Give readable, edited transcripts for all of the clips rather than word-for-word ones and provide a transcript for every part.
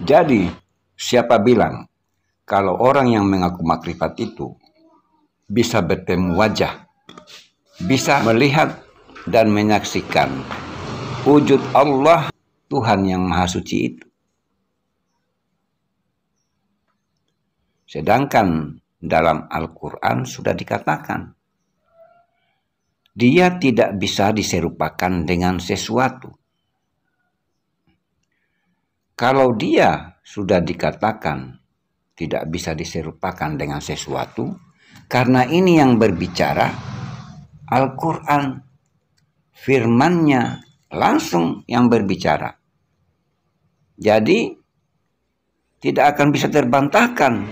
Jadi, siapa bilang kalau orang yang mengaku makrifat itu bisa bertemu wajah, bisa melihat dan menyaksikan wujud Allah, Tuhan yang Maha Suci itu? Sedangkan dalam Al-Quran sudah dikatakan, dia tidak bisa diserupakan dengan sesuatu. Kalau dia sudah dikatakan tidak bisa diserupakan dengan sesuatu, karena ini yang berbicara Al-Quran, firman-Nya langsung yang berbicara. Jadi tidak akan bisa terbantahkan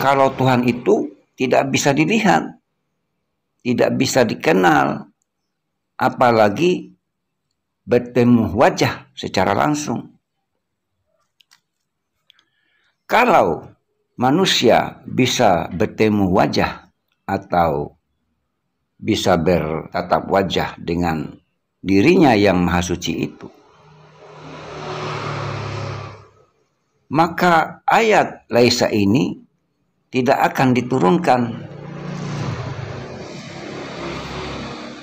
kalau Tuhan itu tidak bisa dilihat, tidak bisa dikenal, apalagi bertemu wajah secara langsung. Kalau manusia bisa bertemu wajah atau bisa bertatap wajah dengan dirinya yang Maha Suci itu, maka ayat Laisa ini tidak akan diturunkan.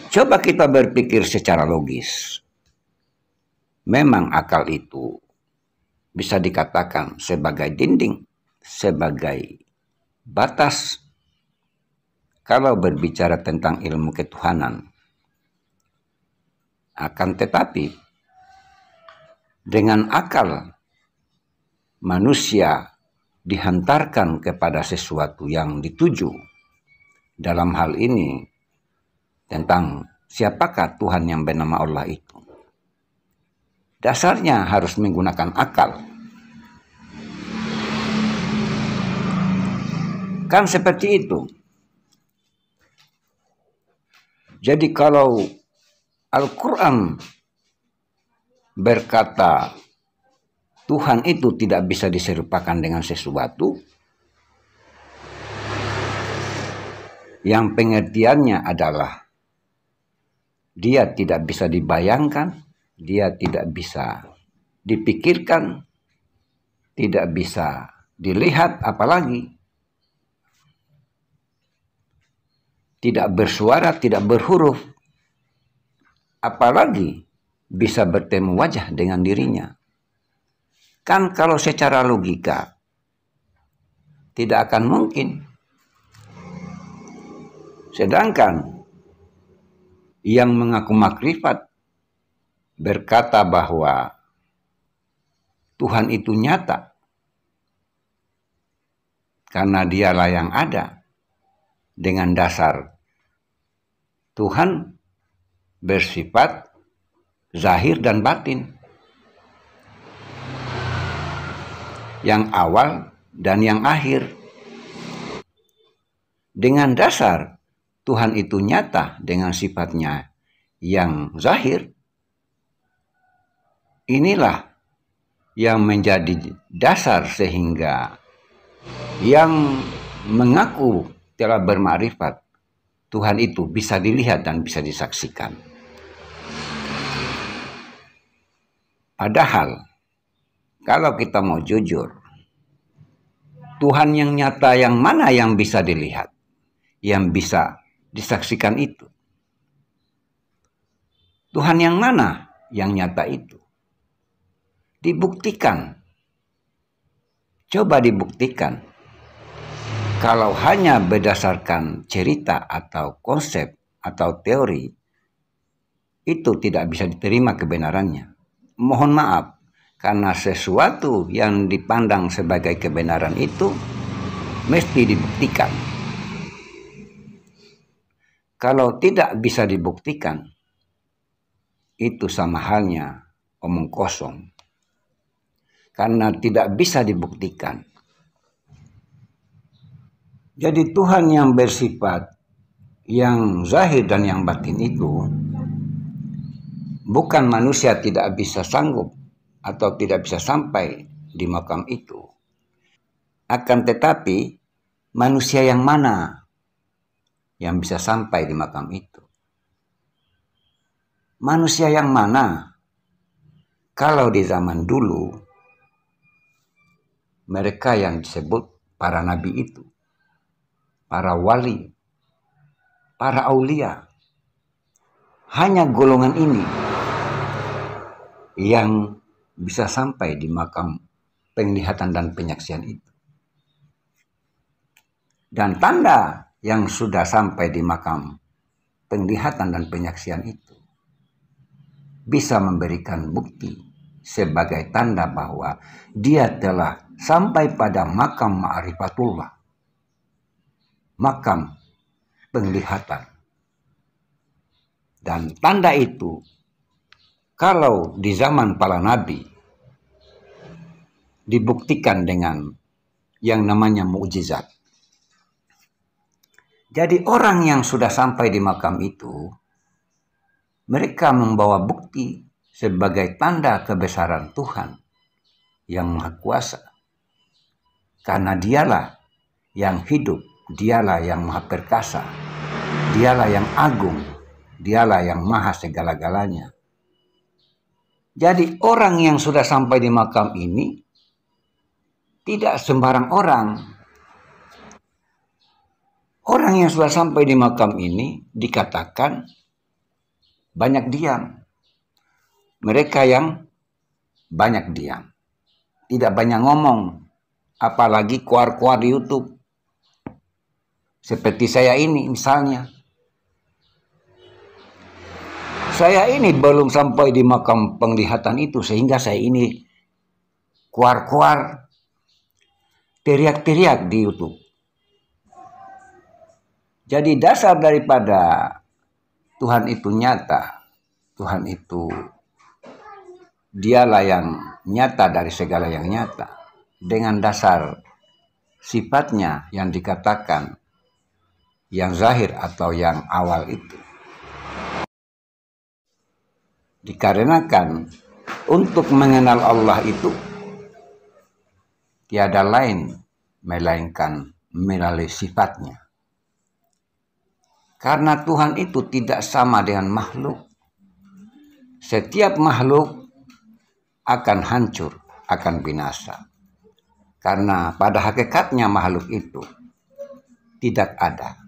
Coba kita berpikir secara logis. Memang akal itu bisa dikatakan sebagai dinding, sebagai batas kalau berbicara tentang ilmu ketuhanan. Akan tetapi, dengan akal, manusia dihantarkan kepada sesuatu yang dituju. Dalam hal ini, tentang siapakah Tuhan yang bernama Allah itu. Dasarnya harus menggunakan akal. Kan seperti itu. Jadi kalau Al-Quran berkata Tuhan itu tidak bisa diserupakan dengan sesuatu, yang pengertiannya adalah dia tidak bisa dibayangkan, dia tidak bisa dipikirkan, tidak bisa dilihat, apalagi tidak bersuara, tidak berhuruf, apalagi bisa bertemu wajah dengan dirinya. Kan kalau secara logika tidak akan mungkin. Sedangkan yang mengaku makrifat berkata bahwa Tuhan itu nyata karena dialah yang ada, dengan dasar Tuhan bersifat zahir dan batin, yang awal dan yang akhir. Dengan dasar Tuhan itu nyata dengan sifatnya yang zahir, inilah yang menjadi dasar sehingga yang mengaku telah bermakrifat Tuhan itu bisa dilihat dan bisa disaksikan. Padahal kalau kita mau jujur, Tuhan yang nyata yang mana yang bisa dilihat, yang bisa disaksikan itu? Tuhan yang mana yang nyata itu? Dibuktikan. Coba dibuktikan. Kalau hanya berdasarkan cerita atau konsep atau teori, itu tidak bisa diterima kebenarannya. Mohon maaf, karena sesuatu yang dipandang sebagai kebenaran itu mesti dibuktikan. Kalau tidak bisa dibuktikan, itu sama halnya omong kosong. Karena tidak bisa dibuktikan. Jadi Tuhan yang bersifat yang zahir dan yang batin itu bukan manusia tidak bisa sanggup atau tidak bisa sampai di makam itu. Akan tetapi manusia yang mana yang bisa sampai di makam itu? Manusia yang mana? Kalau di zaman dulu mereka yang disebut para nabi itu, para wali, para aulia. Hanya golongan ini yang bisa sampai di makam penglihatan dan penyaksian itu. Dan tanda yang sudah sampai di makam penglihatan dan penyaksian itu bisa memberikan bukti sebagai tanda bahwa dia telah sampai pada makam ma'rifatullah, makam penglihatan. Dan tanda itu, kalau di zaman para nabi dibuktikan dengan yang namanya mukjizat. Jadi orang yang sudah sampai di makam itu, mereka membawa bukti sebagai tanda kebesaran Tuhan yang Maha Kuasa. Karena dialah yang hidup, dialah yang Maha Perkasa, dialah yang agung, dialah yang maha segala-galanya. Jadi orang yang sudah sampai di makam ini tidak sembarang orang. Orang yang sudah sampai di makam ini dikatakan banyak diam. Mereka yang banyak diam, tidak banyak ngomong, apalagi keluar-keluar di YouTube. Seperti saya ini misalnya. Saya ini belum sampai di makam penglihatan itu, sehingga saya ini keluar-keluar teriak-teriak di YouTube. Jadi dasar daripada Tuhan itu nyata, Tuhan itu dialah yang nyata dari segala yang nyata, dengan dasar sifatnya yang dikatakan yang zahir atau yang awal itu. Dikarenakan untuk mengenal Allah itu tiada lain melainkan melalui sifatnya. Karena Tuhan itu tidak sama dengan makhluk. Setiap makhluk akan hancur, akan binasa. Karena pada hakikatnya makhluk itu tidak ada.